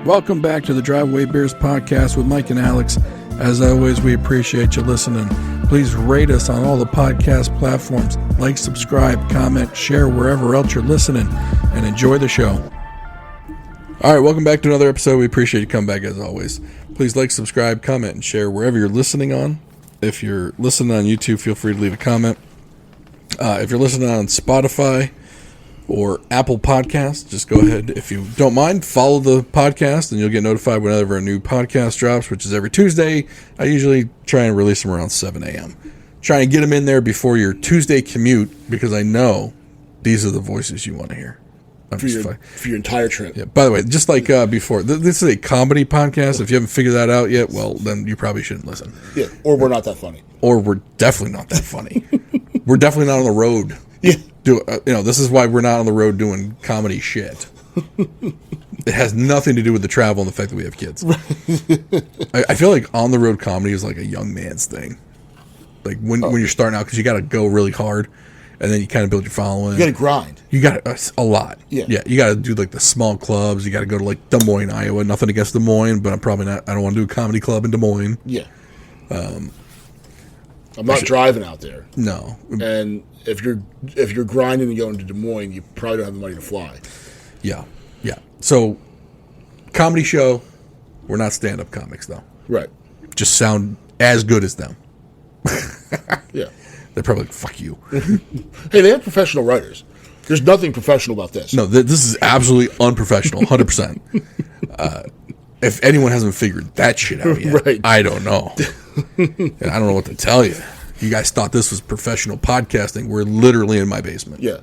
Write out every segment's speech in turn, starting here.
Welcome back to the Driveway Beers podcast with Mike and Alex. As always, we appreciate you listening. Please rate us on all the podcast platforms. Like, subscribe, comment, share wherever else you're listening, and enjoy the show. All right, welcome back to another episode. We appreciate you coming back as always. Please like, subscribe, comment, and share wherever you're listening on. If you're listening on YouTube, feel free to leave a comment. If you're listening on Spotify or Apple Podcasts, just go ahead. If you don't mind, follow the podcast, and you'll get notified whenever a new podcast drops, which is every Tuesday. I usually try and release them around 7 a.m. Try and get them in there before your Tuesday commute, because I know these are the voices you want to hear. For your entire trip. Yeah. By the way, just like before, this is a comedy podcast. If you haven't figured that out yet, well, then you probably shouldn't listen. Yeah, or we're not that funny. Or we're definitely not that funny. We're definitely not on the road. Yeah. This is why we're not on the road doing comedy shit. It has nothing to do with the travel and the fact that we have kids. I feel like on the road comedy is like a young man's thing. Like when you're starting out, because you got to go really hard. And then you kind of build your following. You got to grind. You got a lot. Yeah. You got to do like the small clubs. You got to go to like Des Moines, Iowa. Nothing against Des Moines, but I'm probably not. I don't want to do a comedy club in Des Moines. Yeah. I'm not driving out there. No. And if you're grinding and going to Des Moines, you probably don't have the money to fly. Yeah. So, comedy show. We're not stand-up comics though. Right. Just sound as good as them. Yeah. They're probably like, fuck you. Hey, they have professional writers. There's nothing professional about this. No, this is absolutely unprofessional, 100%. If anyone hasn't figured that shit out yet, right. I don't know. And I don't know what to tell you. You guys thought this was professional podcasting. We're literally in my basement. Yeah.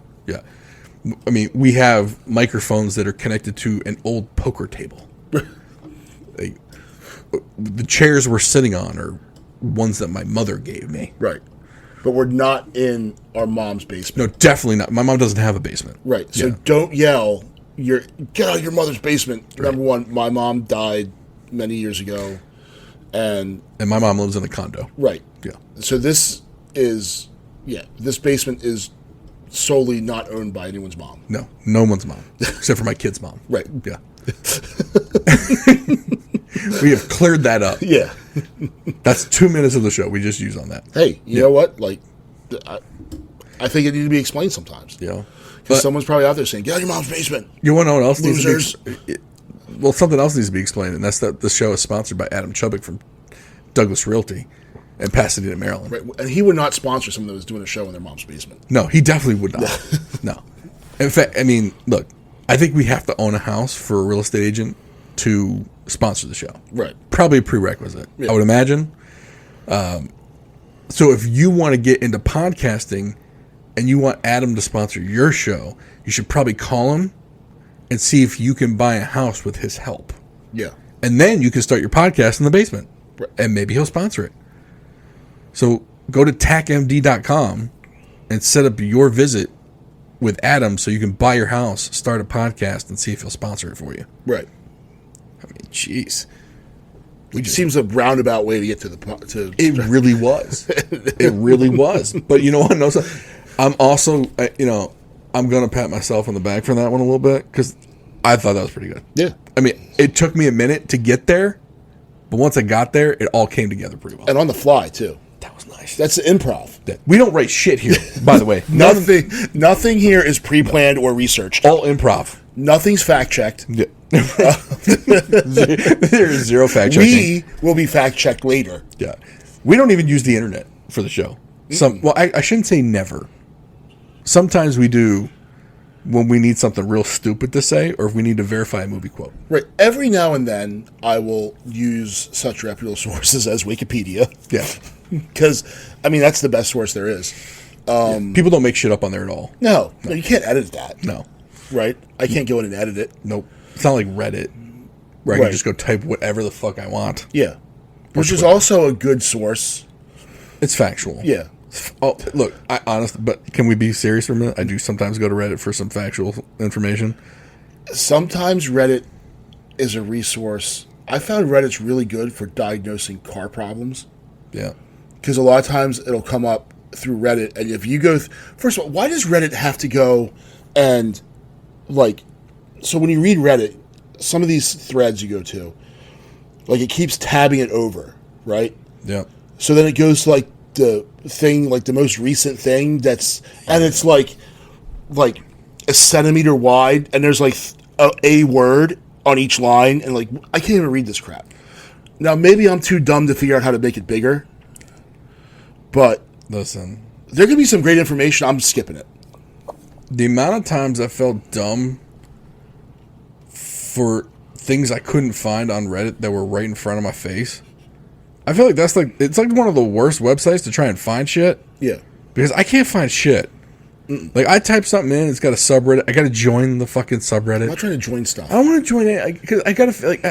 I mean, we have microphones that are connected to an old poker table. The chairs we're sitting on are ones that my mother gave me. Right. But we're not in our mom's basement. No, definitely not. My mom doesn't have a basement. Right. So don't yell, get out of your mother's basement. Right. Number one, my mom died many years ago. And my mom lives in a condo. Right. Yeah. So this basement is solely not owned by anyone's mom. No one's mom. Except for my kid's mom. Right. Yeah. We have cleared that up. Yeah. That's 2 minutes of the show we just use on that. Hey, you know what? Like, I think it needs to be explained sometimes. Yeah. Because someone's probably out there saying, get out of your mom's basement. You want to know what else Losers. needs to be... Well, something else needs to be explained, and that's that the show is sponsored by Adam Chubbuck from Douglas Realty in Pasadena, Maryland. Right. And he would not sponsor someone that was doing a show in their mom's basement. No, he definitely would not. No. In fact, I mean, look, I think we have to own a house for a real estate agent to sponsor the show. Right. Probably a prerequisite, yeah. I would imagine. So if you want to get into podcasting and you want Adam to sponsor your show, you should probably call him and see if you can buy a house with his help. Yeah. And then you can start your podcast in the basement. Right. And maybe he'll sponsor it. So go to tacmd.com and set up your visit with Adam so you can buy your house, start a podcast, and see if he'll sponsor it for you. Right. I mean, jeez. It seems a roundabout way to get to the... It really was. It really was. But you know what? No, I'm also, I'm going to pat myself on the back for that one a little bit because I thought that was pretty good. Yeah. I mean, it took me a minute to get there, but once I got there, it all came together pretty well. And on the fly, too. That was nice. That's improv. We don't write shit here, by the way. Nothing here is pre-planned or researched. All improv. Nothing's fact-checked. Yeah. There is zero fact-checking. We will be fact-checked later. Yeah. We don't even use the internet for the show. Well, I shouldn't say never. Sometimes we do when we need something real stupid to say or if we need to verify a movie quote. Right. Every now and then, I will use such reputable sources as Wikipedia. Yeah. Because, I mean, that's the best source there is. People don't make shit up on there at all. No, you can't edit that. No. Right? I can't go in and edit it. Nope. It's not like Reddit, where I can just go type whatever the fuck I want. Yeah. Which is also a good source. It's factual. Yeah. Oh, look, but can we be serious for a minute? I do sometimes go to Reddit for some factual information. Sometimes Reddit is a resource. I found Reddit's really good for diagnosing car problems. Yeah. Because a lot of times it'll come up through Reddit, and if you go... First of all, why does Reddit have to go and, like... So when you read Reddit, some of these threads you go to, like it keeps tabbing it over, right? Yeah. So then it goes to like the thing, like the most recent thing and it's like a centimeter wide, and there's like a word on each line, and like I can't even read this crap. Now maybe I'm too dumb to figure out how to make it bigger, but listen, there could be some great information. I'm skipping it. The amount of times I felt dumb for things I couldn't find on Reddit that were right in front of my face, I feel like it's like one of the worst websites to try and find shit. Yeah, because I can't find shit. Like I type something in, it's got a subreddit. I got to join the fucking subreddit. I'm not trying to join stuff. I don't want to join it because I got to feel like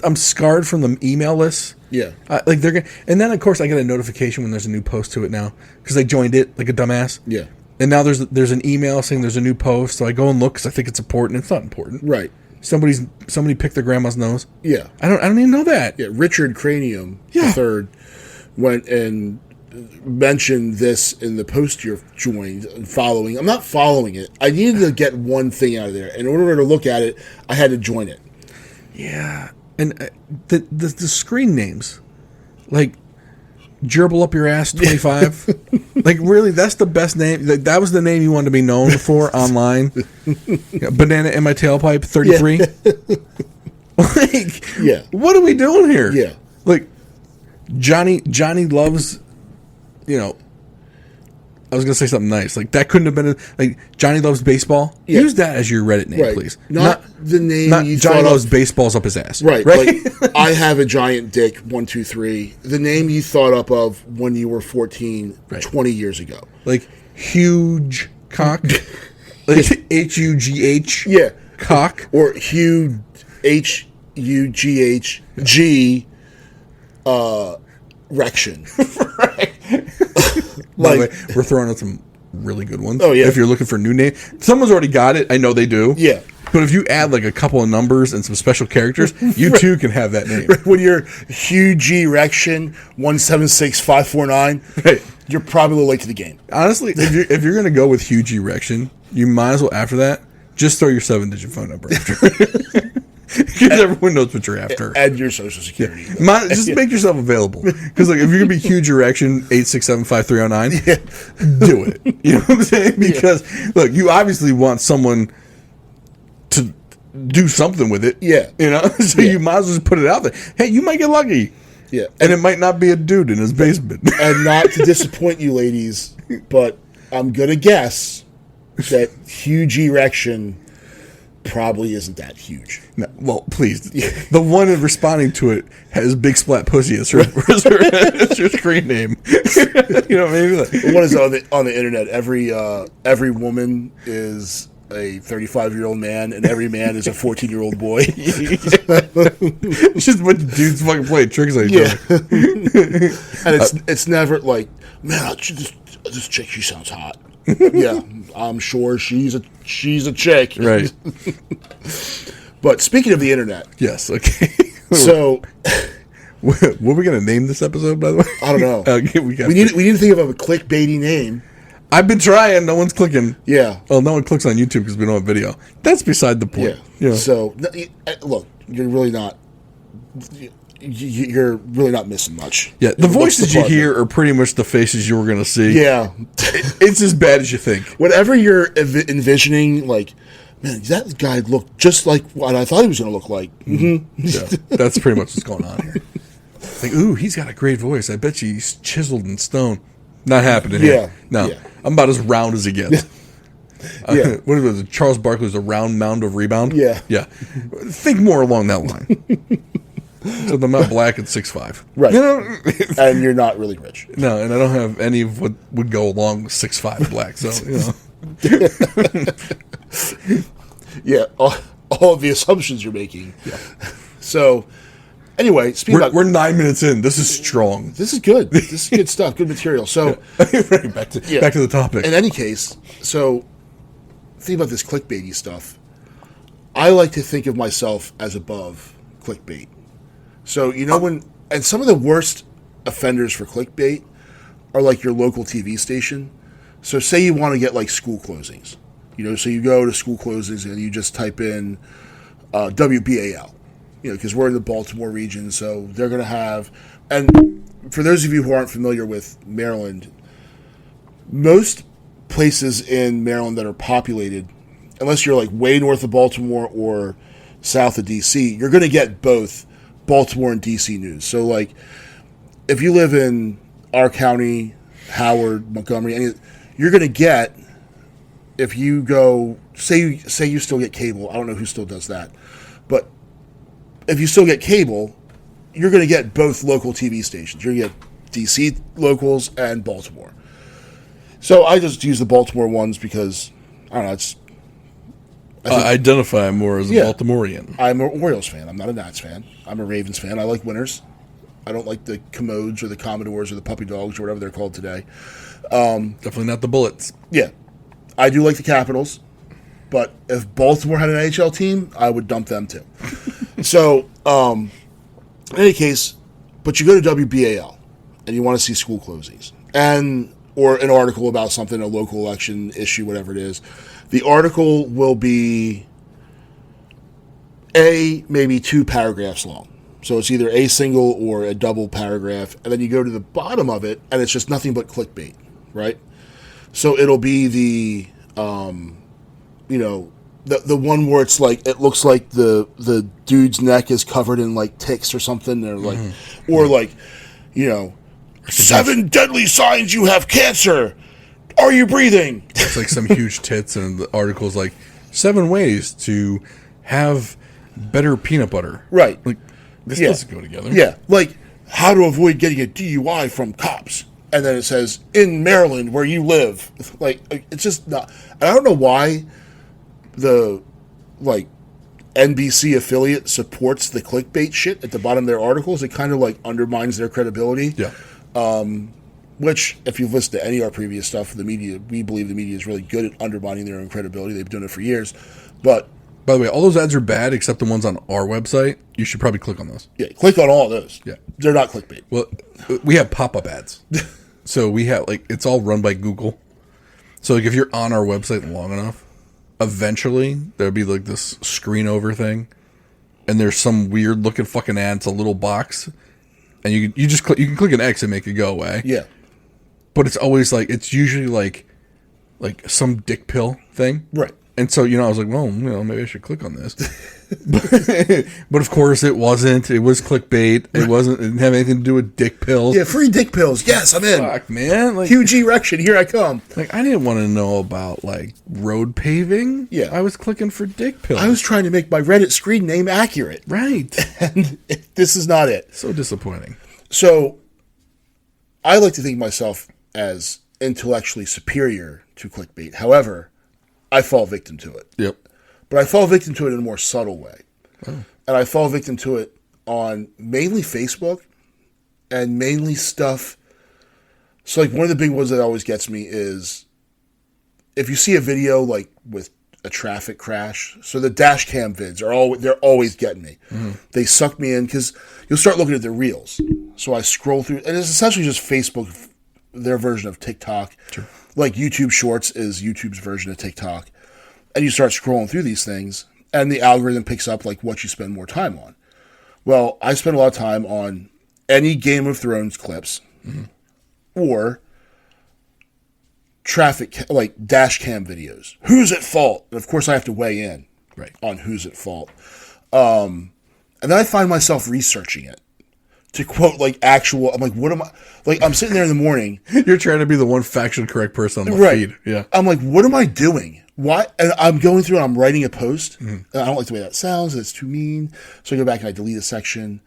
I'm scarred from the email list. Yeah, like they're gonna, and then of course I get a notification when there's a new post to it now because I joined it like a dumbass. Yeah, and now there's an email saying there's a new post, so I go and look because I think it's important. It's not important, right? Somebody picked their grandma's nose. Yeah, I don't even know that. Yeah, Richard Cranium III went and mentioned this in the post you're joined and following. I'm not following it. I needed to get one thing out of there. In order to look at it, I had to join it. Yeah, and the screen names, like Gerbil Up Your Ass 25. Like really, that's the best name. Like, that was the name you wanted to be known for online. Yeah, Banana in My Tailpipe 33. Like, what are we doing here? Yeah, like Johnny loves. You know, I was gonna say something nice. Like that couldn't have been like Johnny Loves Baseball. Yeah. Use that as your Reddit name, please. Not the name. Not you Johnny Loves Baseball's up his ass. Right. Like, I have a giant dick. 123. The name you thought up of when you were 14, 20 years ago. Like huge cock. Like HUGH. Yeah. Cock. Or huge HUGHG. Rection. Right. By the way, we're throwing out some really good ones. Oh, yeah. If you're looking for new name, someone's already got it. I know they do. Yeah. But if you add like a couple of numbers and some special characters, you too can have that name. When you're huge erection 176549, you're probably a little late to the game. Honestly, if you're gonna go with huge erection, you might as well after that just throw your 7-digit phone number after. Because everyone knows what you're after. Add your social security. Just make yourself available. Because like, if you're going to be huge erection, 8675309, do it. You know what I'm saying? Because, look, you obviously want someone to do something with it. Yeah. You know? So you might as well just put it out there. Hey, you might get lucky. Yeah. And it might not be a dude in his basement. And not to disappoint you ladies, but I'm going to guess that huge erection probably isn't that huge. No, well, please. The one responding to it has Big Splat Pussy as her screen name. You know what I mean? Like, what is on the internet? Every woman is a 35-year-old man, and every man is a 14-year-old boy. It's just a bunch of dudes fucking playing tricks on each other. And it's never like, man, this chick, she sounds hot. Yeah, I'm sure she's a chick. Right. But speaking of the internet. Yes, okay. So what are we going to name this episode, by the way? I don't know. We need to think of a clickbaity name. I've been trying. No one's clicking. Yeah. Well, no one clicks on YouTube because we don't have video. That's beside the point. Yeah. So, look, you're really not... You're really not missing much. Yeah, the voices you hear are pretty much the faces you were going to see. Yeah. It's as bad as you think. Whatever you're envisioning, like, man, that guy looked just like what I thought he was going to look like. Mm-hmm. Yeah, that's pretty much what's going on here. Like, ooh, he's got a great voice. I bet you he's chiseled in stone. Not happening here. Yeah. No, yeah. I'm about as round as he gets. Yeah. What was it? Charles Barkley's a round mound of rebound? Yeah. Yeah. Think more along that line. So I'm not black at 6'5". Right. You know? And you're not really rich. No, and I don't have any of what would go along with 6'5" black. So, you know. Yeah. All of the assumptions you're making. Yeah. So, anyway, we're 9 minutes in. This is strong. This is good. This is good stuff. Good material. So, right, back to the topic. In any case, so think about this clickbaity stuff. I like to think of myself as above clickbait. So, and some of the worst offenders for clickbait are like your local TV station. So say you want to get like school closings, so you go to school closings and you just type in WBAL. Because we're in the Baltimore region, so they're going to have. And for those of you who aren't familiar with Maryland, most places in Maryland that are populated, unless you're like way north of Baltimore or south of DC, you're going to get both Baltimore and DC news. So, like, if you live in our county, Howard, Montgomery, you're going to get, if you go, say you still get cable. I don't know who still does that, but if you still get cable, you're going to get both local TV stations. You're going to get DC locals and Baltimore. So I just use the Baltimore ones because, I don't know, I identify more as a Baltimorean. I'm an Orioles fan. I'm not a Nats fan. I'm a Ravens fan. I like winners. I don't like the Commodes or the Commodores or the Puppy Dogs or whatever they're called today. Definitely not the Bullets. Yeah. I do like the Capitals, but if Baltimore had an NHL team, I would dump them too. So, in any case, but you go to WBAL and you want to see school closings or an article about something, a local election issue, whatever it is. The article will be maybe 2 paragraphs long. So it's either a single or a double paragraph, and then you go to the bottom of it, and it's just nothing but clickbait, right? So it'll be the one where it's like it looks like the dude's neck is covered in like ticks or something, or like, or like, 7 deadly signs you have cancer. Are you breathing? It's like some huge tits, and the article's like 7 ways to have better peanut butter. Right. Like, this doesn't go together. Yeah. Like, how to avoid getting a DUI from cops. And then it says, in Maryland, where you live. Like, it's just not. And I don't know why the, like, NBC affiliate supports the clickbait shit at the bottom of their articles. It kind of, like, undermines their credibility. Yeah. Which, if you've listened to any of our previous stuff, the media, we believe the media is really good at undermining their own credibility. They've done it for years. But, by the way, all those ads are bad except the ones on our website. You should probably click on those. yeah, click on all of those. Yeah. They're not clickbait. Well, we have pop-up ads. So we have, like, it's all run by Google. So, like, if you're on our website long enough, eventually there'll be, like, this screen over thing. And there's some weird looking fucking ad. It's a little box. And you just click, you can click an X and make it go away. Yeah. But it's always like, it's usually like some dick pill thing. Right. And so, I was like, well, maybe I should click on this. But of course it wasn't. It was clickbait. It didn't have anything to do with dick pills. Yeah, free dick pills. Yes, I'm in. Fuck, man. Like, Huge erection. Here I come. Like, I didn't want to know about, like, road paving. Yeah. I was clicking for dick pills. I was trying to make my Reddit screen name accurate. Right. And this is not it. So disappointing. So, I like to think of myself as intellectually superior to clickbait. However, I fall victim to it. Yep. But I fall victim to it in a more subtle way. Oh. And I fall victim to it on mainly Facebook and mainly stuff. So, like, one of the big ones that always gets me is if you see a video, like, with a traffic crash. So the dash cam vids they're always getting me. Mm-hmm. They suck me in because you'll start looking at the reels. So I scroll through, and it's essentially just Facebook, their version of TikTok. Sure. Like YouTube Shorts is YouTube's version of TikTok. And you start scrolling through these things, and the algorithm picks up like what you spend more time on. Well, I spend a lot of time on any Game of Thrones clips, mm-hmm. or traffic, like dash cam videos. Who's at fault? And of course, I have to weigh in on who's at fault. And then I find myself researching it to quote like actual. I'm like, what am I? Like, I'm sitting there in the morning. You're trying to be the one factually correct person on the feed. Yeah. I'm like, what am I doing? Why? And I'm going through and I'm writing a post. Mm-hmm. And I don't like the way that sounds. It's too mean. So I go back and I delete a section.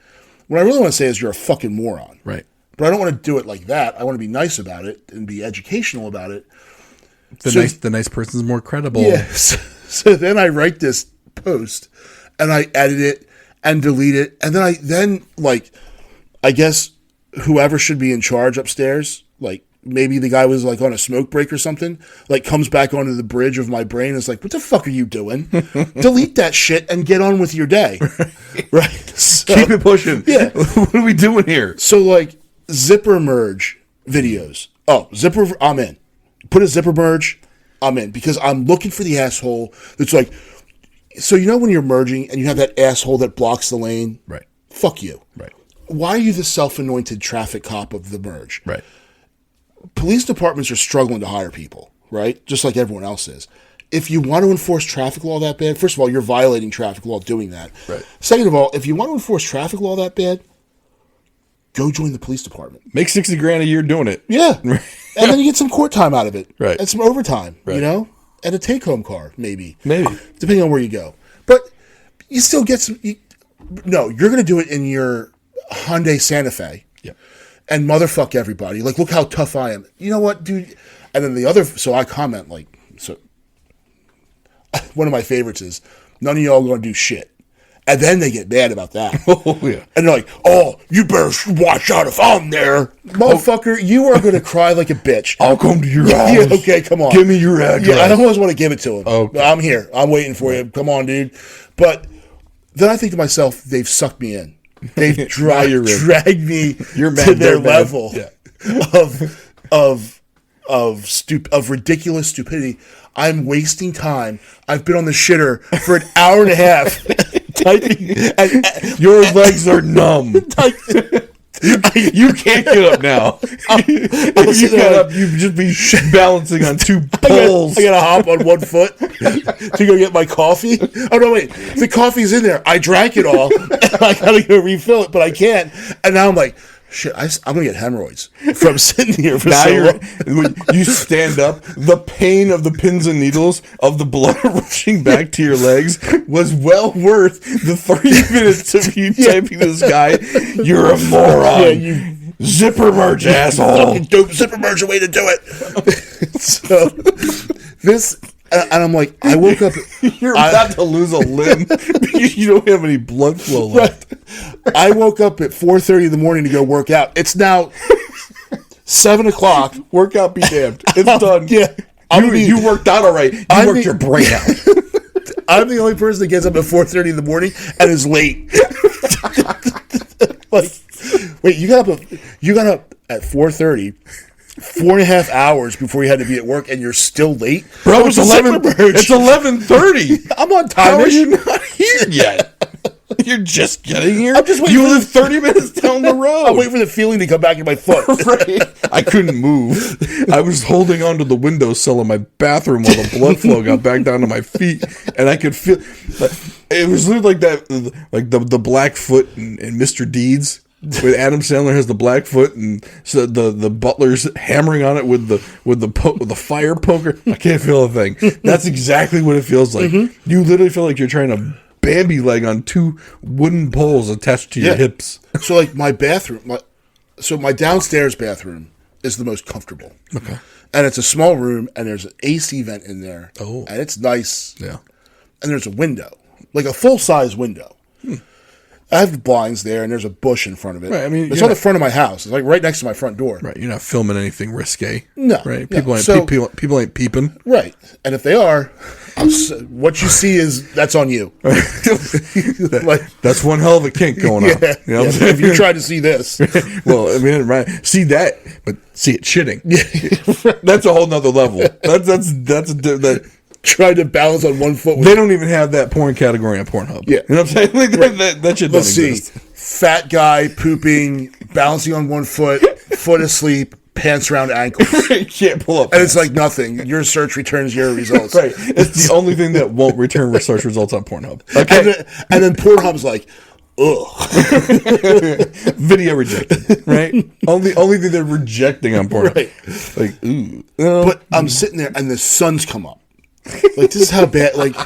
What I really want to say is you're a fucking moron. Right. But I don't want to do it like that. I want to be nice about it and be educational about it. The nice person's more credible. Yes. So then I write this post and I edit it and delete it. And then I guess whoever should be in charge upstairs, like maybe the guy was like on a smoke break or something, like comes back onto the bridge of my brain and is like, what the fuck are you doing? Delete that shit and get on with your day. Right. So, keep it pushing. Yeah. What are we doing here? So like zipper merge videos. Oh, zipper, I'm in. Put a zipper merge, I'm in. Because I'm looking for the asshole that's like, So you know when you're merging and you have that asshole that blocks the lane? Right. Fuck you. Right. Why are you the self-anointed traffic cop of the merge? Right. Police departments are struggling to hire people, right? Just like everyone else is. If you want to enforce traffic law that bad, first of all, you're violating traffic law doing that. Right. Second of all, if you want to enforce traffic law that bad, go join the police department. Make $60,000 a year doing it. Yeah. And then you get some court time out of it. Right. And some overtime, right. you know? And a take-home car, maybe. Maybe. Depending on where you go. But you still get some... No, you're going to do it in your Hyundai Santa Fe. Yeah. And motherfuck everybody. Like, look how tough I am. You know what, dude? And then the other... So I comment, like... So one of my favorites is, none of y'all going to do shit. And then they get mad about that. Oh, yeah. And they're like, oh, you better watch out if I'm there. Motherfucker, you are going to cry like a bitch. I'll come to your house. Yeah, okay, come on. Give me your address. Yeah, I don't always want to give it to him. Okay. I'm here. I'm waiting for you. Come on, dude. But then I think to myself, they've sucked me in. They've dragged me to their level of ridiculous stupidity. I'm wasting time. I've been on the shitter for an hour and a half typing. Your legs are numb. You can't get up now. If you get up, you'd just be balancing on two poles. I gotta hop on one foot to go get my coffee. Oh no, wait, the coffee's in there. I drank it all. I gotta go refill it, but I can't. And now I'm like, shit, I'm gonna get hemorrhoids from sitting here for now so long. When you stand up, the pain of the pins and needles of the blood rushing back to your legs was well worth the 30 minutes of you typing to this guy. You're a moron. Yeah, you zipper merge, asshole. fucking dope zipper merge a way to do it. So this, and I'm like, I woke up. You're about to lose a limb because you don't have any blood flow left. I woke up at 4:30 in the morning to go work out. It's now 7 o'clock. Workout be damned. It's done. Yeah, You worked out all right. You worked your brain out. I'm the only person that gets up at 4:30 in the morning and is late. Like, wait, you got up at 4:30, 4.5 hours before you had to be at work, and you're still late, bro. It's 11:30. I'm on How time. are you not here yet? You're just getting here. I'm just waiting. You live 30 minutes down the road. I'm waiting for the feeling to come back in my foot. Right. I couldn't move. I was holding onto the windowsill of my bathroom while the blood flow got back down to my feet, and I could feel. It was literally like that, like the black foot in Mr. Deeds. With Adam Sandler has the black foot, and so the butler's hammering on it with the fire poker. I can't feel a thing. That's exactly what it feels like. Mm-hmm. You literally feel like you're trying to Bambi leg on two wooden poles attached to your hips. So like my bathroom, my downstairs bathroom is the most comfortable. Okay. And it's a small room, and there's an AC vent in there. Oh. And it's nice. Yeah. And there's a window, like a full-size window. I have the blinds there, and there's a bush in front of it. Right, I mean, it's on the front of my house. It's like right next to my front door. Right, you're not filming anything risque. No, right. no. People ain't peeping. Right, and if they are, what you see that's on you. That's one hell of a kink going on. Yeah, you know if you try to see this, well, I mean, right, see that, but see it shitting. Yeah, that's a whole nother level. That. Trying to balance on one foot. They don't even have that porn category on Pornhub. Yeah. You know what I'm saying? Like, that shit Let's doesn't exist. Fat guy pooping, balancing on one foot asleep, pants around ankles. You can't pull up. And it's like nothing. Your search returns your results. Right. It's the only thing that won't return search results on Pornhub. Okay. And then Pornhub's like, ugh. Video rejected. Right? Only thing they're rejecting on Pornhub. Right. Like, ooh. But I'm sitting there and the sun's come up. Like, this is how bad, like,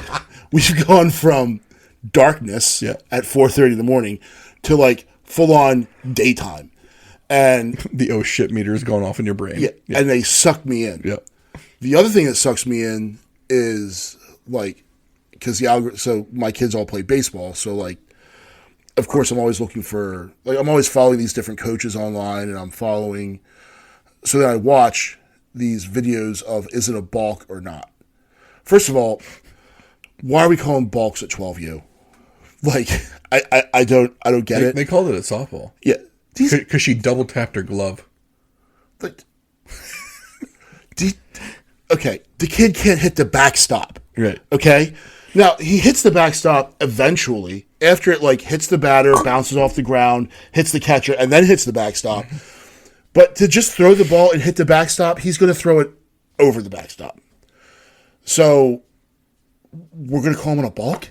we've gone from darkness at 4:30 in the morning to, like, full-on daytime. And the oh shit meter is going off in your brain. Yeah, and they suck me in. Yeah. The other thing that sucks me in is, like, because so my kids all play baseball, so, like, of course I'm always looking for, like, I'm always following these different coaches online, and so then I watch these videos of is it a balk or not. First of all, why are we calling balks at 12U? Like, I don't get it. They called it at softball. Yeah, because she double tapped her glove. But okay, the kid can't hit the backstop. Right. Okay, Now, he hits the backstop eventually after it like hits the batter, bounces off the ground, hits the catcher, and then hits the backstop. But to just throw the ball and hit the backstop, he's going to throw it over the backstop. So we're going to call him on a balk?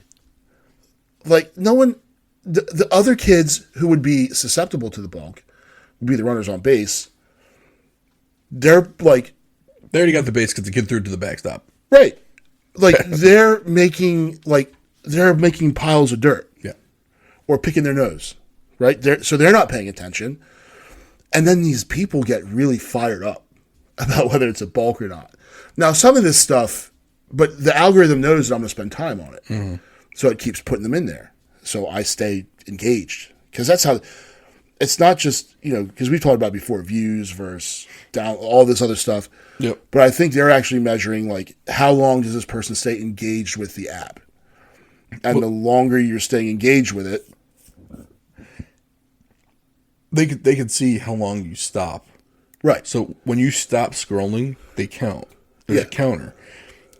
Like, no one, the other kids who would be susceptible to the balk would be the runners on base. They're like, they already got the base because the kid threw it to the backstop. Right. Like they're making piles of dirt. Yeah. Or picking their nose. Right? So they're not paying attention. And then these people get really fired up about whether it's a balk or not. Now, some of this stuff, but the algorithm knows that I'm going to spend time on it. Mm-hmm. So it keeps putting them in there. So I stay engaged. Because that's how, it's not just, because we've talked about before, views versus down, all this other stuff. Yep. But I think they're actually measuring, like, how long does this person stay engaged with the app? And the longer you're staying engaged with it, they could see how long you stop. Right. So when you stop scrolling, they count. There's a counter.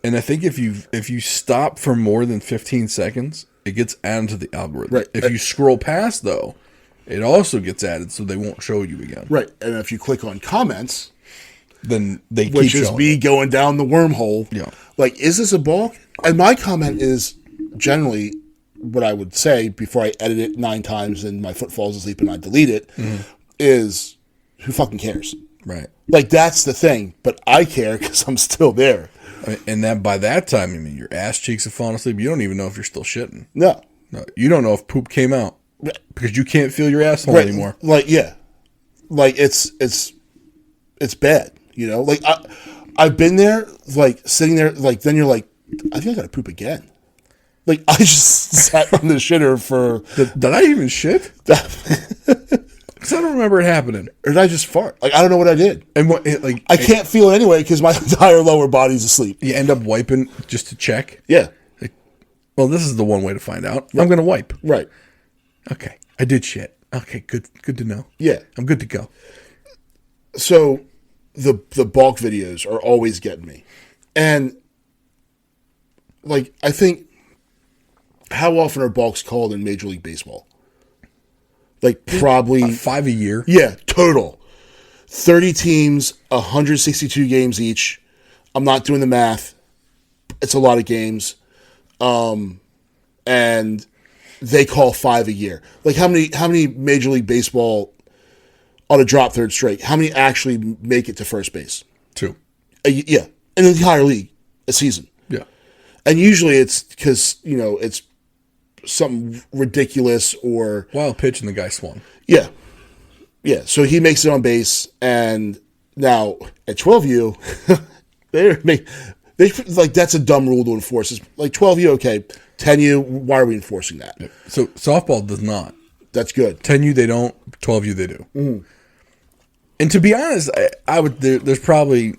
And I think if you stop for more than 15 seconds, it gets added to the algorithm. Right. If you scroll past, though, it also gets added, so they won't show you again. Right. And if you click on comments, then they which keep is showing me it. going down the wormhole. Yeah. Like, is this a balk? And my comment is generally what I would say before I edit it 9 times and my foot falls asleep and I delete it is, who fucking cares? Right. Like, that's the thing. But I care because I'm still there. And that by that time, your ass cheeks have fallen asleep. You don't even know if you're still shitting. No. You don't know if poop came out because you can't feel your asshole anymore. Like, yeah. Like, it's bad, Like, I've been there, like, sitting there, like, then you're like, I think I gotta poop again. Like, I just sat on the shitter for... Did I even shit? Because I don't remember it happening. Or did I just fart? Like, I don't know what I did. And I can't feel it anyway because my entire lower body's asleep. You end up wiping just to check? Yeah. Like, well, this is the one way to find out. Right. I'm going to wipe. Right. Okay. I did shit. Okay, good to know. Yeah. I'm good to go. So, the balk videos are always getting me. And, like, I think, how often are balks called in Major League Baseball? Like, probably... 5 a year? Yeah, total. 30 teams, 162 games each. I'm not doing the math. It's a lot of games. And they call 5 a year. Like, how many Major League Baseball on a drop third strike, how many actually make it to first base? 2. Yeah, in the entire league, a season. Yeah. And usually it's because, it's something ridiculous or... Wild pitch and the guy swung. Yeah. Yeah, so he makes it on base, and now at 12U, they like, that's a dumb rule to enforce. It's like 12U, okay. 10U, why are we enforcing that? Yeah. So softball does not. That's good. 10U they don't, 12U they do. Mm-hmm. And to be honest, I would. There's probably,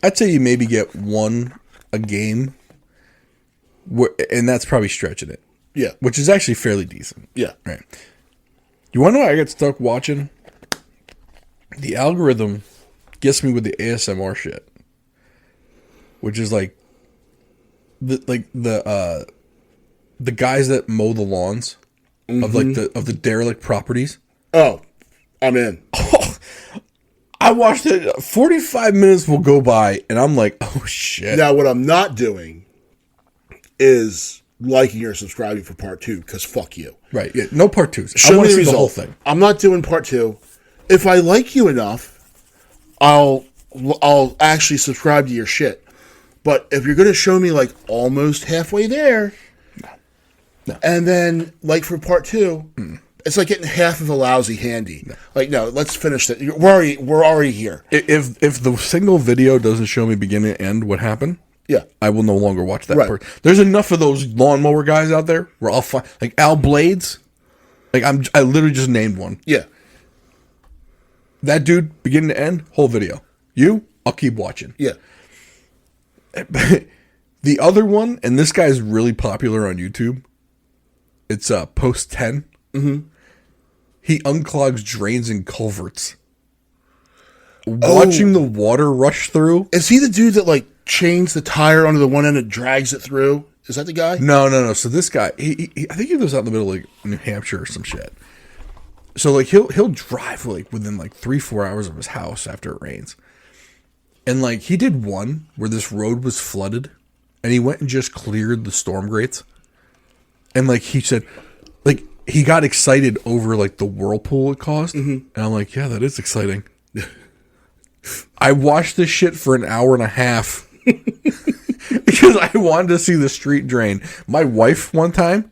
I'd say you maybe get one a game, and that's probably stretching it. Yeah. Which is actually fairly decent. Yeah. Right. You want to know what I get stuck watching? The algorithm gets me with the ASMR shit, which is like the guys that mow the lawns of the derelict properties. Oh, I'm in. Oh, I watched it. 45 minutes will go by, and I'm like, oh shit. Now, what I'm not doing is liking or subscribing for part 2, because fuck you. Right. Yeah. No part 2s. Show I want me to the see the whole result. thing. I'm not doing part 2. If I like you enough, I'll actually subscribe to your shit. But if you're going to show me like almost halfway there, no. And then like for part 2, it's like getting half of a lousy handy. No. Like, no, let's finish that. We're already here. If the single video doesn't show me beginning to end what happened, yeah, I will no longer watch that right. part. There's enough of those lawnmower guys out there where I'll find, like Al Blades. Like I literally just named one. Yeah. That dude, beginning to end, whole video. I'll keep watching. Yeah. The other one, and this guy's really popular on YouTube. It's Post 10. Mm-hmm. He unclogs drains and culverts. Watching the water rush through. Is he the dude that like chains the tire onto the one end and drags it through? Is that the guy? No. So this guy, I think he lives out in the middle of like New Hampshire or some shit. So like he'll drive like within like 3-4 hours of his house after it rains. And like he did one where this road was flooded and he went and just cleared the storm grates. And like he said, like he got excited over like the whirlpool it caused. Mm-hmm. And I'm like, yeah, that is exciting. I watched this shit for an hour and a half because I wanted to see the street drain. My wife one time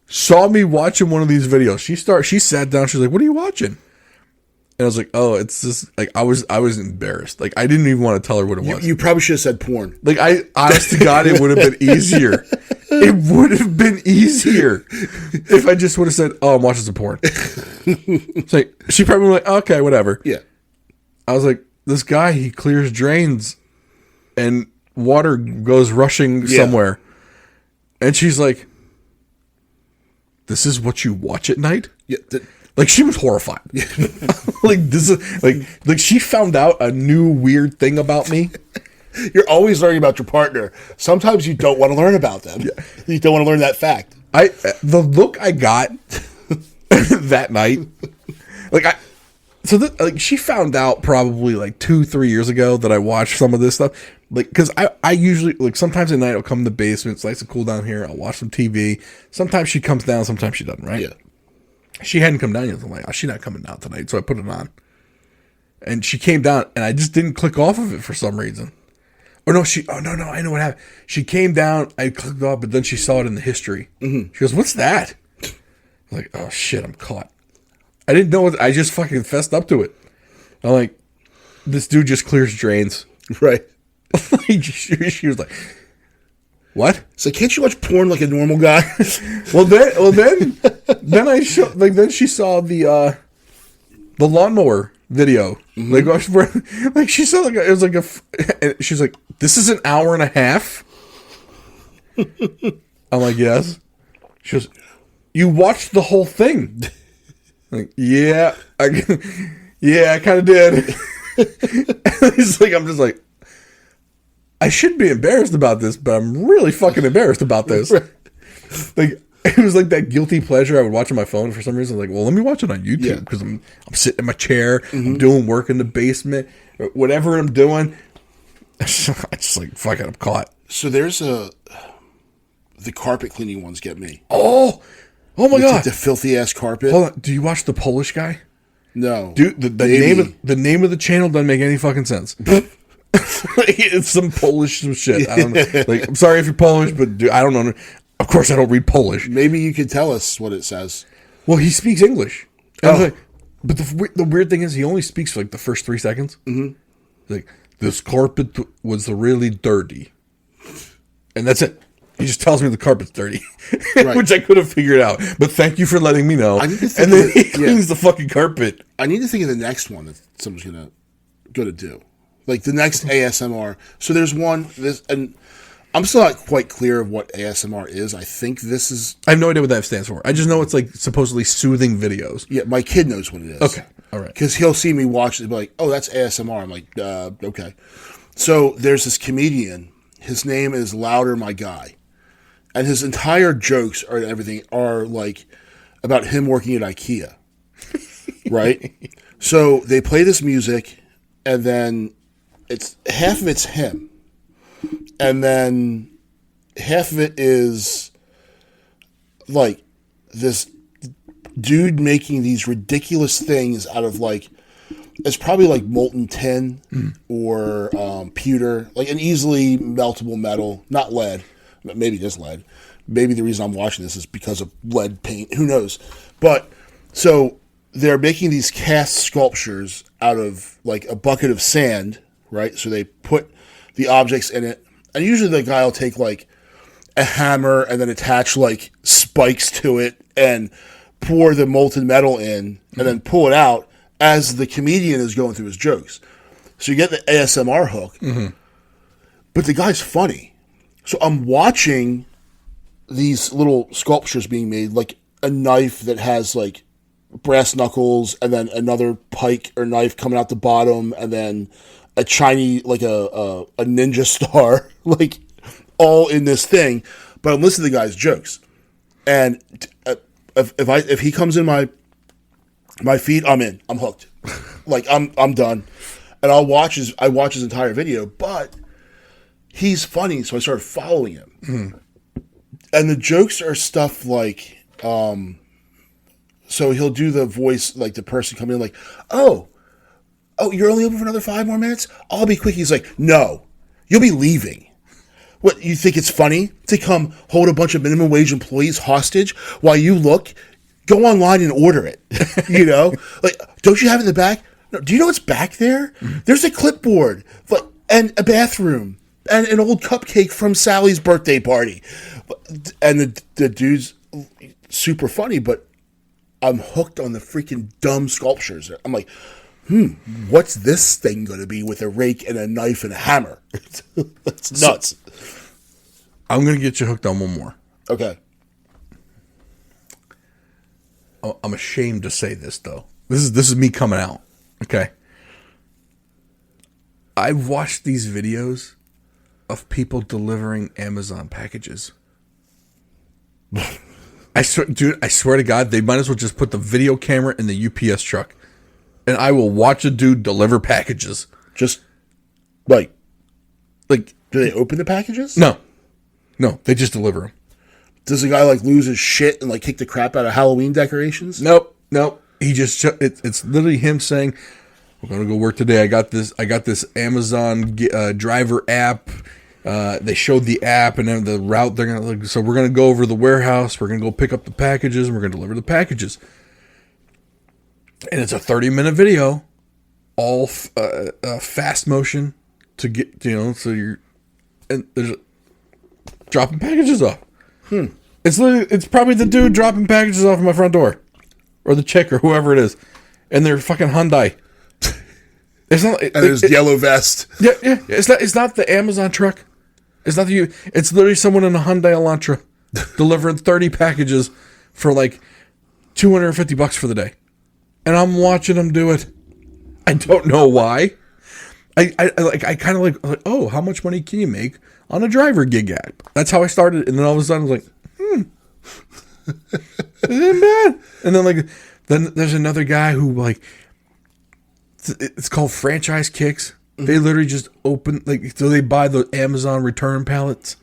saw me watching one of these videos. She sat down. She's like, "What are you watching?" And I was like, "Oh, it's just like I was embarrassed. Like I didn't even want to tell her what it was. You probably should have said porn. Like honest to God, it would have been easier. It would have been easier if I just would have said, "Oh, I'm watching some porn." It's like she probably was like, "Okay, whatever." Yeah. I was like, "This guy, he clears drains, and water goes rushing somewhere," and she's like, "This is what you watch at night?" Yeah. Like she was horrified. Like this is like she found out a new weird thing about me. You're always learning about your partner. Sometimes you don't want to learn about them. Yeah. You don't want to learn that fact. The look I got that night, like she found out probably like 2-3 years ago that I watched some of this stuff. Like, because I usually, like, sometimes at night I'll come in the basement. It's nice and cool down here. I'll watch some TV. Sometimes she comes down. Sometimes she doesn't, right? Yeah. She hadn't come down yet. I'm like, oh, she's not coming down tonight. So I put it on. And she came down, and I just didn't click off of it for some reason. Or no, no, I know what happened. She came down, I clicked off, but then she saw it in the history. Mm-hmm. She goes, "What's that?" I was like, oh, shit, I'm caught. I didn't know it. I just fucking fessed up to it. I'm like, this dude just clears drains. Right. Like, she was like, "What?" So can't you watch porn like a normal guy? then I showed, like, then she saw the lawnmower video. Mm-hmm. Like she saw, like, it was like and she's like, "This is an hour and a half." I'm like, "Yes." She goes, "You watched the whole thing?" I'm like, yeah, I kind of did. It's like, I'm just like, I should be embarrassed about this, but I'm really fucking embarrassed about this. Like, it was like that guilty pleasure I would watch on my phone for some reason. Like, well, let me watch it on YouTube because I'm sitting in my chair, I'm doing work in the basement, or whatever I'm doing. I just like, fuck it, I'm caught. So there's the carpet cleaning ones get me. Oh my God. The filthy ass carpet. Hold on. Do you watch the Polish guy? No. Dude, the name of the channel doesn't make any fucking sense. It's some Polish shit. I don't know. Like, I'm sorry if you're Polish, but dude, I don't know. Of course, I don't read Polish. Maybe you could tell us what it says. Well, he speaks English. Like, but the weird thing is, he only speaks for like the first 3 seconds. Mm-hmm. Like, this carpet was really dirty, and that's it. He just tells me the carpet's dirty, right. Which I could have figured out. But thank you for letting me know. And then he cleans the fucking carpet. I need to think of the next one that someone's gonna do, like the next ASMR. So there's one. And I'm still not quite clear of what ASMR is. I think this is. I have no idea what that stands for. I just know it's like supposedly soothing videos. Yeah, my kid knows what it is. Okay, all right. Because he'll see me watch it and be like, "Oh, that's ASMR." I'm like, "Okay." So there's this comedian. His name is Louder My Guy. And his entire jokes and everything are like about him working at IKEA, right? So they play this music, and then it's half of it's him, and then half of it is like this dude making these ridiculous things out of like it's probably like molten tin or pewter, like an easily meltable metal, not lead. Maybe just lead. Maybe the reason I'm watching this is because of lead paint. Who knows? But so they're making these cast sculptures out of like a bucket of sand, right? So they put the objects in it, and usually the guy will take like a hammer and then attach like spikes to it and pour the molten metal in and then pull it out as the comedian is going through his jokes. So you get the ASMR hook, but the guy's funny. So I'm watching these little sculptures being made, like a knife that has like brass knuckles, and then another pike or knife coming out the bottom, and then a Chinese, like a ninja star, like all in this thing, but I'm listening to the guy's jokes. And if he comes in my feed, I'm in. I'm hooked. Like I'm done. And I watch his entire video, but he's funny, so I started following him. Mm. And the jokes are stuff like, so he'll do the voice, like the person coming in, like, oh, you're only open for another 5 more minutes? I'll be quick. He's like, no, you'll be leaving. What, you think it's funny to come hold a bunch of minimum wage employees hostage while you go online and order it? You know, like, don't you have it in the back? No, do you know what's back there? Mm-hmm. There's a clipboard and a bathroom and an old cupcake from Sally's birthday party. And the dude's super funny, but I'm hooked on the freaking dumb sculptures. I'm like, what's this thing going to be with a rake and a knife and a hammer? That's nuts. I'm going to get you hooked on one more. Okay. I'm ashamed to say this, though. This is me coming out. Okay. I've watched these videos of people delivering Amazon packages. I swear to God, they might as well just put the video camera in the UPS truck, and I will watch a dude deliver packages. Just like, do they open the packages? No, they just deliver them. Does the guy lose his shit and kick the crap out of Halloween decorations? Nope. He just it's literally him saying, "We're gonna go work today. I got this Amazon driver app." They showed the app and then the route they're gonna. So we're gonna go over to the warehouse. We're gonna go pick up the packages and we're gonna deliver the packages. And it's a 30-minute video, all fast motion to get so you're and there's dropping packages off. It's probably the dude dropping packages off my front door, or the chick or whoever it is, and they're fucking Hyundai. It's not. And there's yellow vest. Yeah. It's not the Amazon truck. It's not the. It's literally someone in a Hyundai Elantra delivering 30 packages for $250 for the day, and I'm watching them do it. I don't know why. I kind of like, oh, how much money can you make on a driver gig app? That's how I started, and then all of a sudden I was like, it isn't bad. And then there's another guy who it's called Franchise Kicks. Mm-hmm. They literally just open so they buy the Amazon return pallets,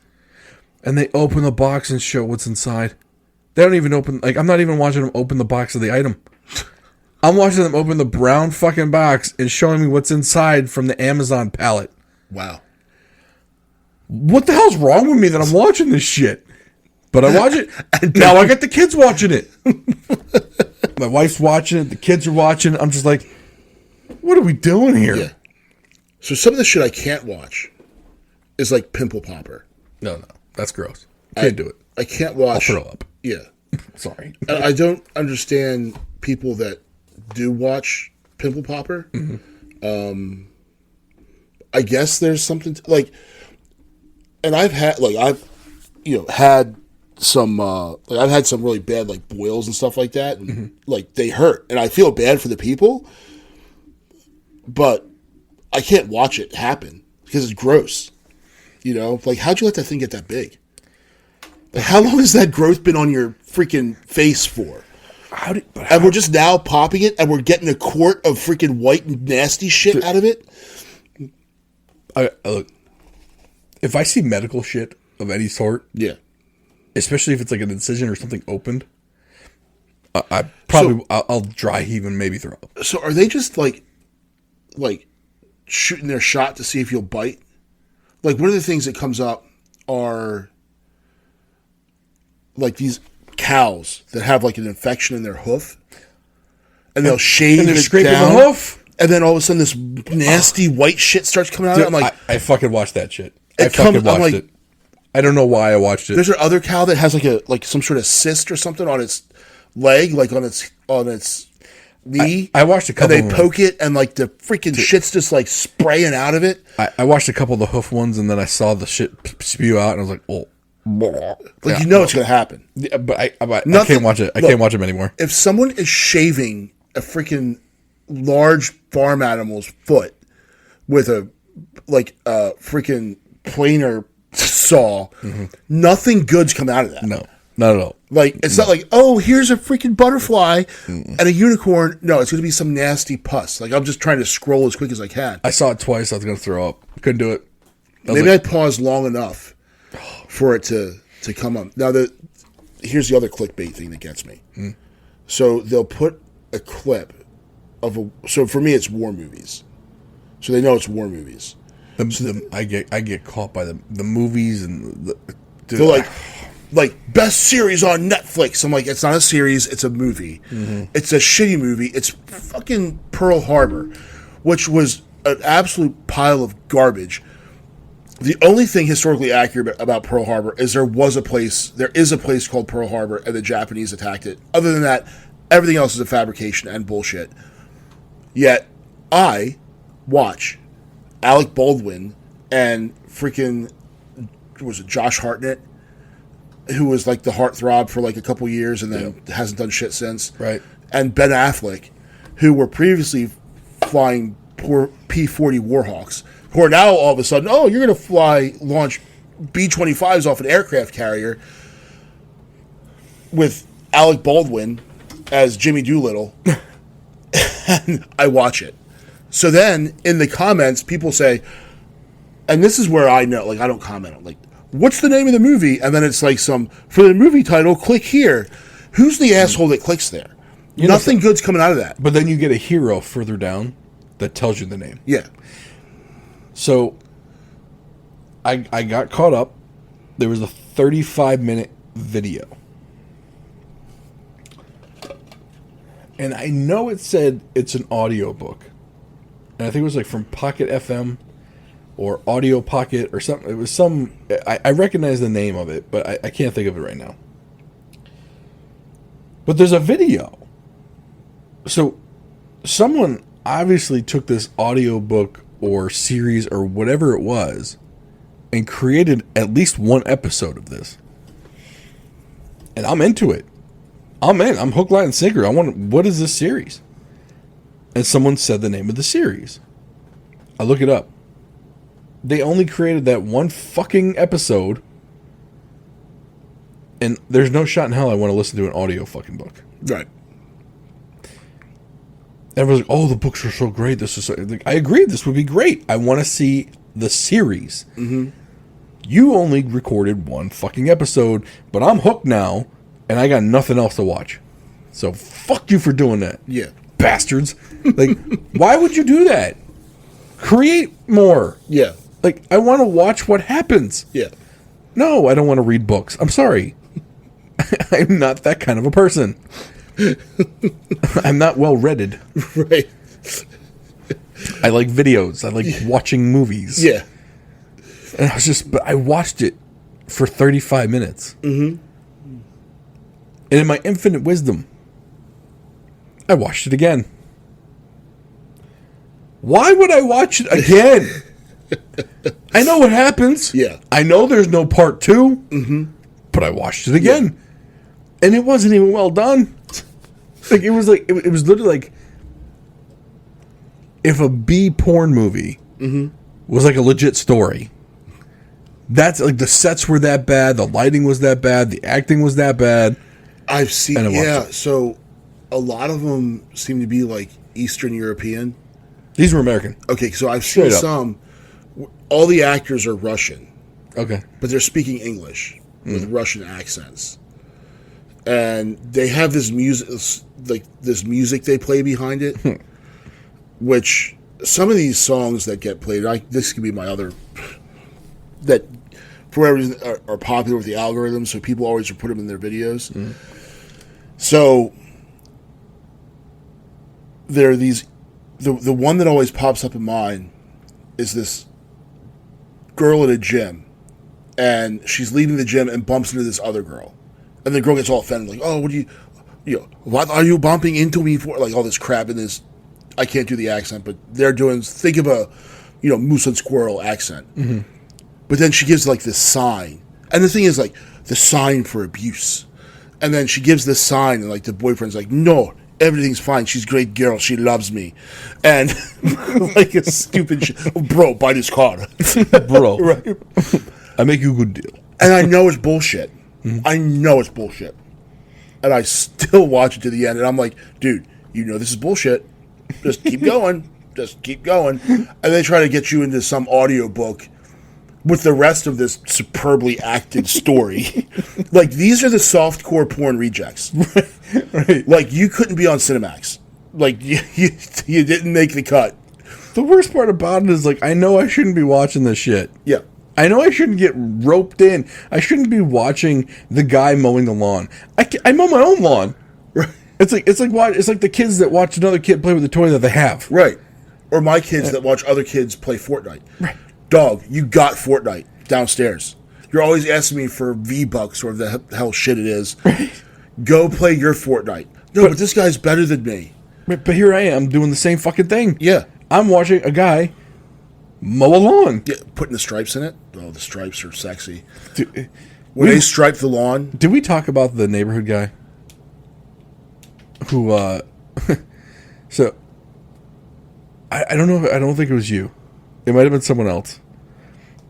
and they open the box and show what's inside. They don't even open. I'm not even watching them open the box of the item. I'm watching them open the brown fucking box and showing me what's inside from the Amazon pallet. Wow. What the hell's wrong with me that I'm watching this shit? But I watch it. And now I got the kids watching it. My wife's watching it. The kids are watching. I'm just like, what are we doing here? Yeah. So some of the shit I can't watch is Pimple Popper. No. That's gross. Can't do it. I can't watch. I'll throw up. Yeah. Sorry. And I don't understand people that do watch Pimple Popper. Mm-hmm. I guess there's something and I've had had some I've had some really bad boils and stuff like that, and mm-hmm. They hurt, and I feel bad for the people, but I can't watch it happen because it's gross. How'd you let that thing get that big? How long has that growth been on your freaking face for? And we're just now popping it, and we're getting a quart of freaking white nasty shit out of it. Look, if I see medical shit of any sort, yeah, especially if it's an incision or something opened, I'll dry heave and maybe throw up. So are they just shooting their shot to see if you'll bite? One of the things that comes up are these cows that have an infection in their hoof, and they'll shave and they're it scraping down, the hoof, and then all of a sudden this nasty white shit starts coming out. Dude, I'm like, I fucking watched that shit. I fucking watched it. I don't know why I watched it. There's another cow that has some sort of cyst or something on its leg, on its knee. I watched a couple. And they poke it, and the freaking shit's just spraying out of it. I watched a couple of the hoof ones, and then I saw the shit spew out, and I was like, oh. It's going to happen. Yeah, but I can't watch it. I can't watch them anymore. If someone is shaving a freaking large farm animal's foot with a freaking planer Saw. Nothing good's come out of that. No, not at all. Like, it's not like, oh, here's a freaking butterfly and a unicorn. No, it's going to be some nasty pus. Like, I'm just trying to scroll as quick as I can. I saw it twice. I was going to throw up. Couldn't do it. Maybe I paused long enough for it to come up. Now, here's the other clickbait thing that gets me. So they'll put a clip of so for me, it's war movies. So they know it's war movies. I get caught by the movies and they're like best series on Netflix. I'm like, it's not a series, it's a movie. It's a shitty movie. It's fucking Pearl Harbor, which was an absolute pile of garbage. The only thing historically accurate about Pearl Harbor is there is a place called Pearl Harbor, and the Japanese attacked it. Other than that, everything else is a fabrication and bullshit. Yet, I watch Alec Baldwin and freaking, was it Josh Hartnett, who was like the heartthrob for like a couple years and then hasn't done shit since. Right. And Ben Affleck, who were previously flying poor P-40 Warhawks, who are now all of a sudden, oh, you're going to launch B-25s off an aircraft carrier with Alec Baldwin as Jimmy Doolittle. And I watch it. So then in the comments, people say, and this is where I know, like, I don't comment on, like, what's the name of the movie? And then it's like for the movie title, click here. Who's the asshole that clicks there? Nothing good's coming out of that. But then you get a hero further down that tells you the name. Yeah. So I got caught up. There was a 35-minute video. And I know it said it's an audiobook. And I think it was like from Pocket FM or Audio Pocket or something. It was some... I recognize the name of it, but I can't think of it right now. But there's a video. So someone obviously took this audiobook or series or whatever it was and created at least one episode of this. And I'm into it. I'm in. I'm hook, line, and sinker. What is this series? And someone said the name of the series. I look it up. They only created that one fucking episode. And there's no shot in hell I want to listen to an audio fucking book. Right. Everyone's like, oh, the books are so great. This is so... Like, I agree. This would be great. I want to see the series. You only recorded one fucking episode, but I'm hooked now, and I got nothing else to watch. So fuck you for doing that. Yeah. Bastards. Like, why would you do that? Create more. Yeah. Like, I want to watch what happens. Yeah. No, I don't want to read books. I'm sorry. I'm not that kind of a person. I'm not well-readed. Right. I like videos. I like watching movies. Yeah. And but I watched it for 35 minutes. And in my infinite wisdom, I watched it again. Why would I watch it again? I know what happens. Yeah. I know there's no part 2. But I watched it again. And it wasn't even well done. Like, it was literally like if a B porn movie was like a legit story. That's like, the sets were that bad, the lighting was that bad, the acting was that bad. I've seen, so a lot of them seem to be like Eastern European. These were American. Okay, so I've seen some, all the actors are Russian. Okay. But they're speaking English with Russian accents. And they have this music they play behind it, which some of these songs that get played, this could be my other, that for whatever reason are popular with the algorithm, so people always put them in their videos. So there are these, the one that always pops up in mine is this girl at a gym, and she's leaving the gym and bumps into this other girl. And the girl gets all offended, like, oh, what are you bumping into me for? Like, all this crap in this, I can't do the accent, but they're doing, think of a, moose and squirrel accent. But then she gives, like, this sign. And the thing is, like, the sign for abuse. And then she gives this sign, and, like, the boyfriend's like, no, everything's fine. She's a great girl. She loves me. And, like, a stupid shit. Bro, buy this car. Bro. Right. I make you a good deal. And I know it's bullshit. I know it's bullshit. And I still watch it to the end. And I'm like, dude, you know this is bullshit. Just keep going. Just keep going. And they try to get you into some audiobook with the rest of this superbly acted story. Like, these are the softcore porn rejects. Right. Like, you couldn't be on Cinemax. Like, you didn't make the cut. The worst part about it is, like, I know I shouldn't be watching this shit. Yeah. I know I shouldn't get roped in. I shouldn't be watching the guy mowing the lawn. I mow my own lawn. Right. It's like the kids that watch another kid play with the toy that they have. Right. Or my kids that watch other kids play Fortnite. Right. Dog, you got Fortnite downstairs. You're always asking me for V-Bucks or the hell shit it is. Right. Go play your Fortnite. No, but this guy's better than me. But here I am doing the same fucking thing. Yeah. I'm watching a guy mow a lawn. Yeah, putting the stripes in it. Oh, the stripes are sexy. Dude, When they stripe the lawn. did we talk about the neighborhood guy? Who, so, I don't know, I don't think it was you. It might have been someone else.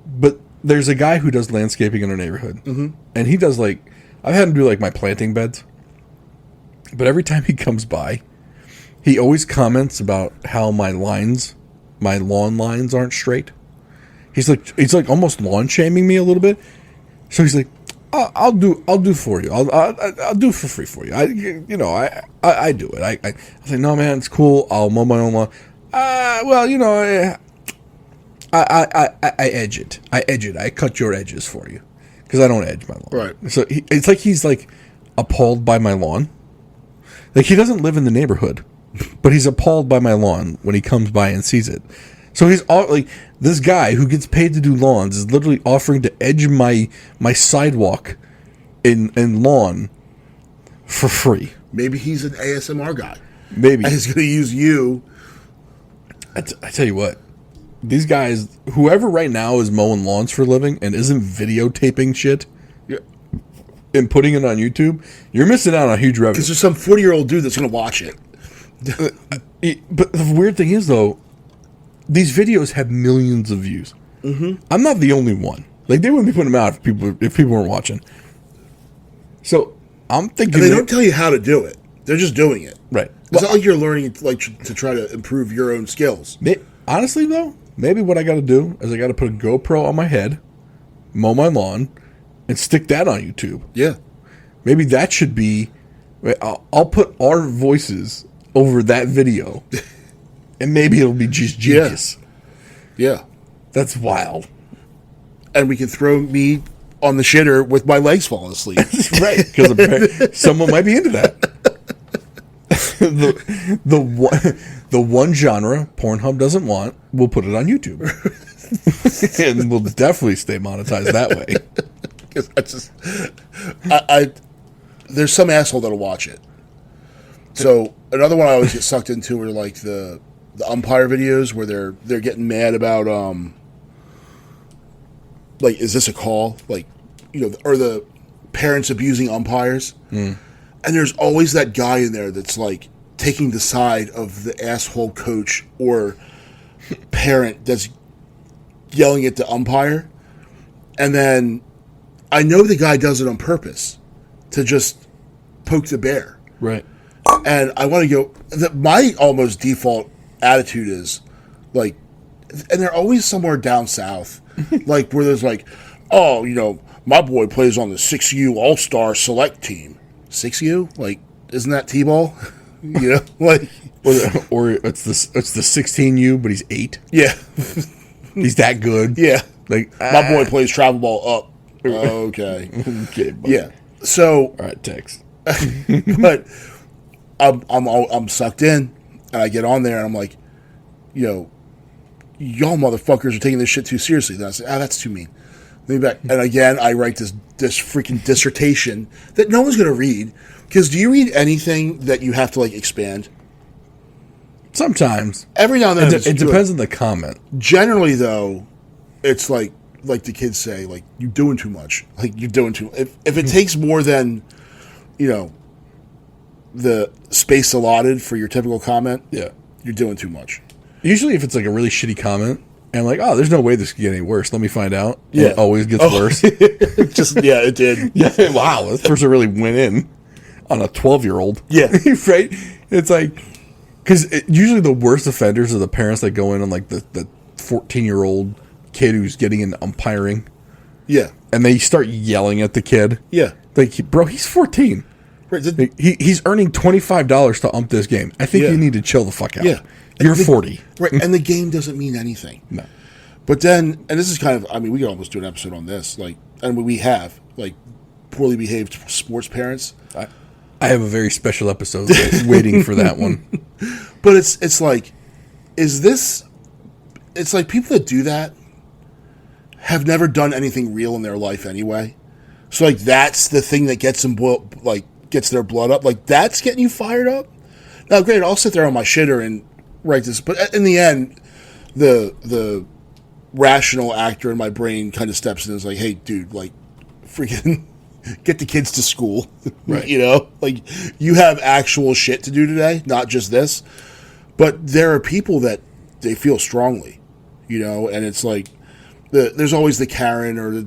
But there's a guy who does landscaping in our neighborhood. Mm-hmm. And he does, like, I've had him do, like, my planting beds. But every time he comes by, he always comments about how my lawn lines aren't straight. He's like almost lawn shaming me a little bit. So he's like, I'll do for you. I'll do for free for you. I do it. I was like, no man, it's cool. I'll mow my own lawn. I edge it. I cut your edges for you because I don't edge my lawn. Right. So it's like he's like appalled by my lawn. Like, he doesn't live in the neighborhood, but he's appalled by my lawn when he comes by and sees it. So he's all like, this guy who gets paid to do lawns is literally offering to edge my sidewalk in lawn for free. Maybe he's an ASMR guy. Maybe. And he's going to use you. I tell you what, these guys, whoever right now is mowing lawns for a living and isn't videotaping shit and putting it on YouTube, you're missing out on huge revenue. Because there's some 40-year-old dude that's going to watch it. But the weird thing is, though, these videos have millions of views. Mm-hmm. I'm not the only one. Like, they wouldn't be putting them out if people weren't watching. So I'm thinking, and they don't tell you how to do it. They're just doing it. Right. It's not like you're learning like to try to improve your own skills. Honestly, though, maybe what I got to do is I got to put a GoPro on my head, mow my lawn, and stick that on YouTube. Yeah. Maybe that should be. I'll put our voices over that video, and maybe it'll be just genius. Yeah. That's wild. And we can throw me on the shitter with my legs falling asleep. Right, because someone might be into that. the one genre Pornhub doesn't want, we'll put it on YouTube, and we'll definitely stay monetized that way. Because there's some asshole that'll watch it. So another one I always get sucked into are like the umpire videos where they're getting mad about like, is this a call? Like, or the parents abusing umpires. Mm. And there's always that guy in there that's like taking the side of the asshole coach or parent that's yelling at the umpire. And then I know the guy does it on purpose to just poke the bear. Right. And I want to go, my almost default attitude is like, and they're always somewhere down south, like where there's like, oh, my boy plays on the 6U All-Star Select team. 6U? Like, isn't that T-ball? Like, or it's the 16U, but he's 8. Yeah. He's that good. Yeah. Like, my boy plays travel ball up. Okay. Okay, buddy. Yeah. So. All right, text. But I'm sucked in, and I get on there, and I'm like, y'all motherfuckers are taking this shit too seriously. Then I say, that's too mean. Let me back. And again, I write this freaking dissertation that no one's going to read. Because do you read anything that you have to, like, expand? Sometimes. Every now and then. It depends on the comment. Generally, though, it's like the kids say, like, you're doing too much. Like, you're doing too much. If it takes more than, the space allotted for your typical comment, yeah, you're doing too much. Usually if it's like a really shitty comment And I'm like, oh, there's no way this could get any worse. Let me find out. And Yeah. it always gets worse. It did. Yeah, wow, this person really went in on a 12-year-old. Yeah. Right? It's like, because usually the worst offenders are the parents that go in on like the 14-year-old kid who's getting into umpiring. Yeah. And they start yelling at the kid. Yeah. Like, bro, he's 14. Right. He's earning $25 to ump this game. I think you need to chill the fuck out. Yeah. You're 40. Right. And the game doesn't mean anything. No. But then, and this is kind of, I mean, we could almost do an episode on this. Like, and we have, like, poorly behaved sports parents. I have a very special episode waiting for that one. But it's like, it's like people that do that have never done anything real in their life anyway. So, like, that's the thing that gets them gets their blood up. Like, that's getting you fired up. Now, granted, I'll sit there on my shitter and write this, but in the end, the rational actor in my brain kind of steps in and is like, hey, dude, like, freaking get the kids to school. Right. You know? Like, you have actual shit to do today, not just this. But there are people that they feel strongly, you know, and it's like, there's always the Karen or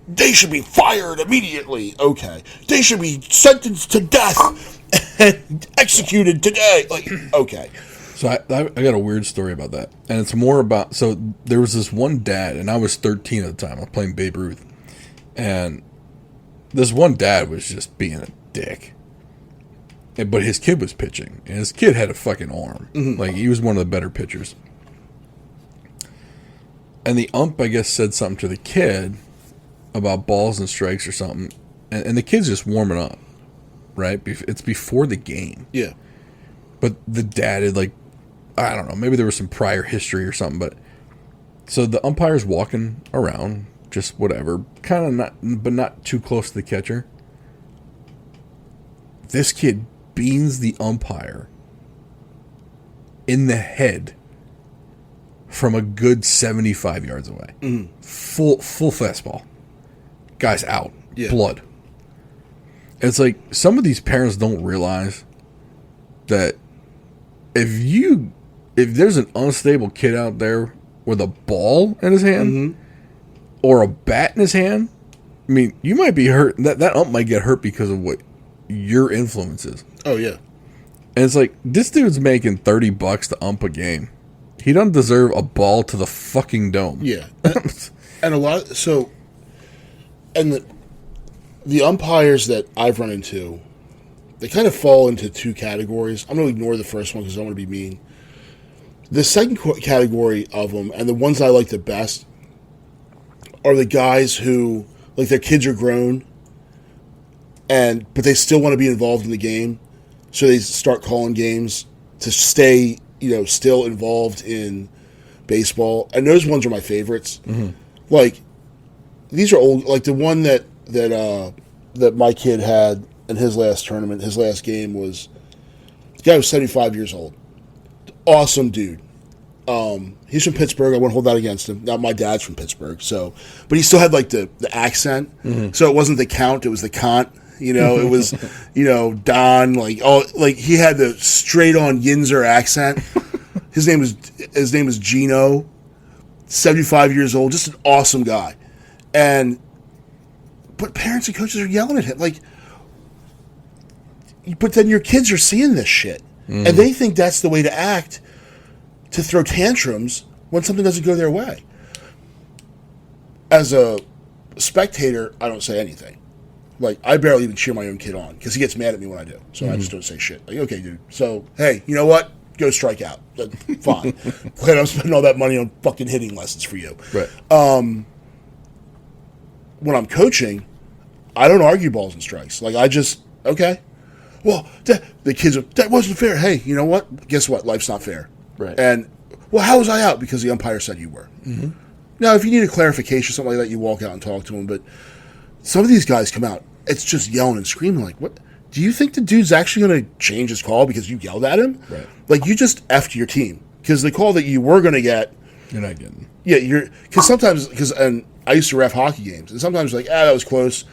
they should be fired immediately. Okay. They should be sentenced to death and executed today. Like, okay. So I got a weird story about that. And it's more about, so there was this one dad, and I was 13 at the time. I was playing Babe Ruth. And this one dad was just being a dick. But his kid was pitching. And his kid had a fucking arm. Mm-hmm. Like, he was one of the better pitchers. And the ump, I guess, said something to the kid about balls and strikes or something. And the kid's just warming up, right? It's before the game. Yeah. But the dad had, like, I don't know, maybe there was some prior history or something. But so the umpire's walking around, just whatever, kind of not too close to the catcher. This kid beans the umpire in the head from a good 75 yards away. Mm. Full fastball. Guy's out. Yeah. Blood. It's like some of these parents don't realize that if there's an unstable kid out there with a ball in his hand mm-hmm. or a bat in his hand, I mean, you might be hurt. That ump might get hurt because of what your influence is. Oh, yeah. And it's like, this dude's making $30 to ump a game. He doesn't deserve a ball to the fucking dome. Yeah. And a lot of, so, and the umpires that I've run into, they kind of fall into two categories. I'm going to ignore the first one because I don't want to be mean. The second category of them, and the ones I like the best, are the guys who, like, their kids are grown, but they still want to be involved in the game, so they start calling games to stay, still involved in baseball. And those ones are my favorites. Mm-hmm. Like, these are old. Like the one that my kid had in his last tournament, his last game was, the guy was 75 years old. Awesome dude. He's from Pittsburgh. I won't hold that against him. Now, my dad's from Pittsburgh, but he still had like the accent. Mm-hmm. So it wasn't the count, it was the cont. It was, Don, like he had the straight on Yinzer accent. His name was Gino, 75 years old, just an awesome guy. But parents and coaches are yelling at him, like, but then your kids are seeing this shit. Mm. And they think that's the way to act, to throw tantrums when something doesn't go their way. As a spectator, I don't say anything. Like, I barely even cheer my own kid on because he gets mad at me when I do. So I just don't say shit. Like, okay, dude. So, hey, you know what? Go strike out. Fine. Glad I'm spending all that money on fucking hitting lessons for you. Right. When I'm coaching, I don't argue balls and strikes. Like, I just, okay. Well, the kids are, that wasn't fair. Hey, you know what? Guess what? Life's not fair. Right. And, well, how was I out? Because the umpire said you were. Mm-hmm. Now, if you need a clarification, something like that, you walk out and talk to him. But some of these guys come out, it's just yelling and screaming. Like, what? Do you think the dude's actually going to change his call because you yelled at him? Right. Like, you just effed your team. Because the call that you were going to get, you're not getting. Yeah, because sometimes, and I used to ref hockey games, and sometimes like, that was close.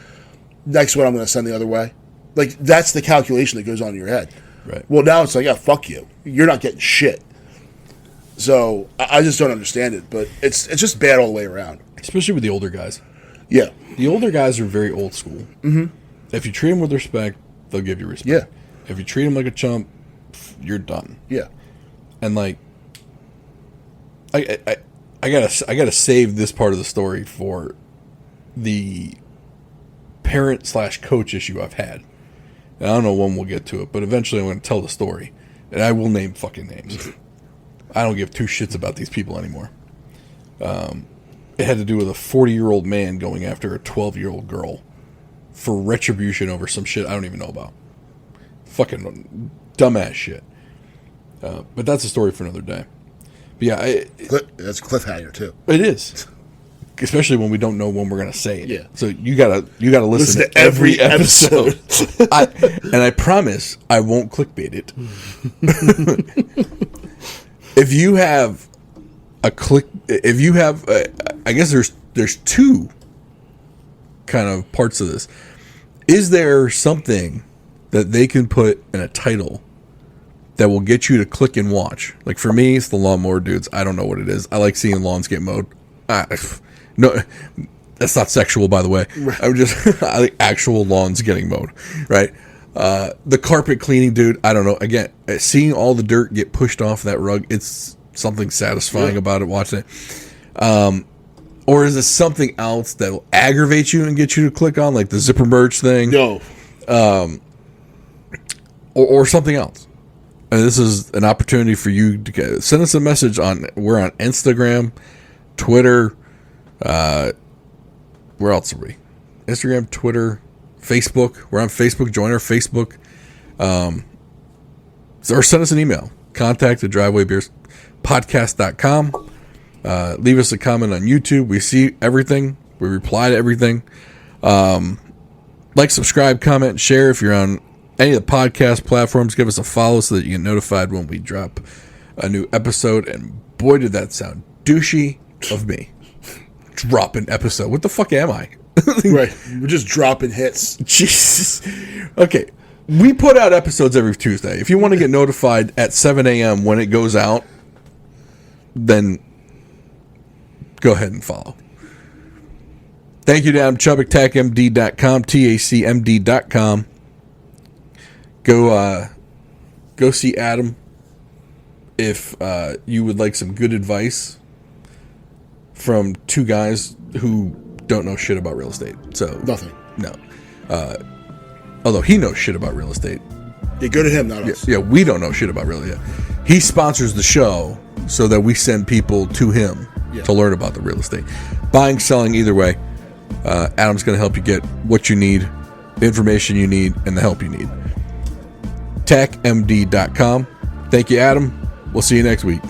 Next one I'm going to send the other way. Like, that's the calculation that goes on in your head. Right. Well, now it's like, yeah, fuck you. You're not getting shit. So I just don't understand it. But it's just bad all the way around. Especially with the older guys. Yeah. The older guys are very old school. Mm-hmm. If you treat them with respect, they'll give you respect. Yeah. If you treat them like a chump, you're done. Yeah. And like, I gotta save this part of the story for the parent/coach issue I've had. And I don't know when we'll get to it, but eventually I'm going to tell the story, and I will name fucking names. I don't give two shits about these people anymore. It had to do with a 40-year-old man going after a 12-year-old girl for retribution over some shit I don't even know about. Fucking dumbass shit. But that's a story for another day. But yeah, that's a cliffhanger too. It is, especially when we don't know when we're gonna say it. Yeah. So you gotta listen to every episode. And I promise I won't clickbait it. If you have I guess there's two kind of parts of this. Is there something that they can put in a title that will get you to click and watch? Like for me, it's the Lawnmower Dudes. I don't know what it is. I like seeing lawns get mowed. No, that's not sexual, by the way. Right. I like actual lawns getting mowed, right? The carpet cleaning dude, I don't know. Again, seeing all the dirt get pushed off that rug, it's something satisfying about it, watching it. Or is it something else that will aggravate you and get you to click on, like the zipper merge thing? No. Or something else. And this is an opportunity for you to send us a message we're on Instagram, Twitter, where else are we? Instagram, Twitter, Facebook. We're on Facebook. Join our Facebook. Or send us an email. contact@drivewaybeerspodcast.com. Leave us a comment on YouTube. We see everything. We reply to everything. Like, subscribe, comment, share. If you're on any of the podcast platforms, give us a follow so that you get notified when we drop a new episode. And boy, did that sound douchey of me. Dropping episode. What the fuck am I? Right. We're just dropping hits. Jesus. Okay. We put out episodes every Tuesday. If you want to get notified at 7 a.m. when it goes out, then go ahead and follow. Thank you to Adam Chubbuck, TACMD.com, TACMD.com. Go see Adam if you would like some good advice from two guys who don't know shit about real estate. So nothing. No. Although he knows shit about real estate. Yeah, go to him, not us. Yeah, we don't know shit about real estate. He sponsors the show so that we send people to him to learn about the real estate. Buying, selling, either way. Adam's going to help you get what you need, the information you need, and the help you need. TACMD.com. Thank you, Adam. We'll see you next week.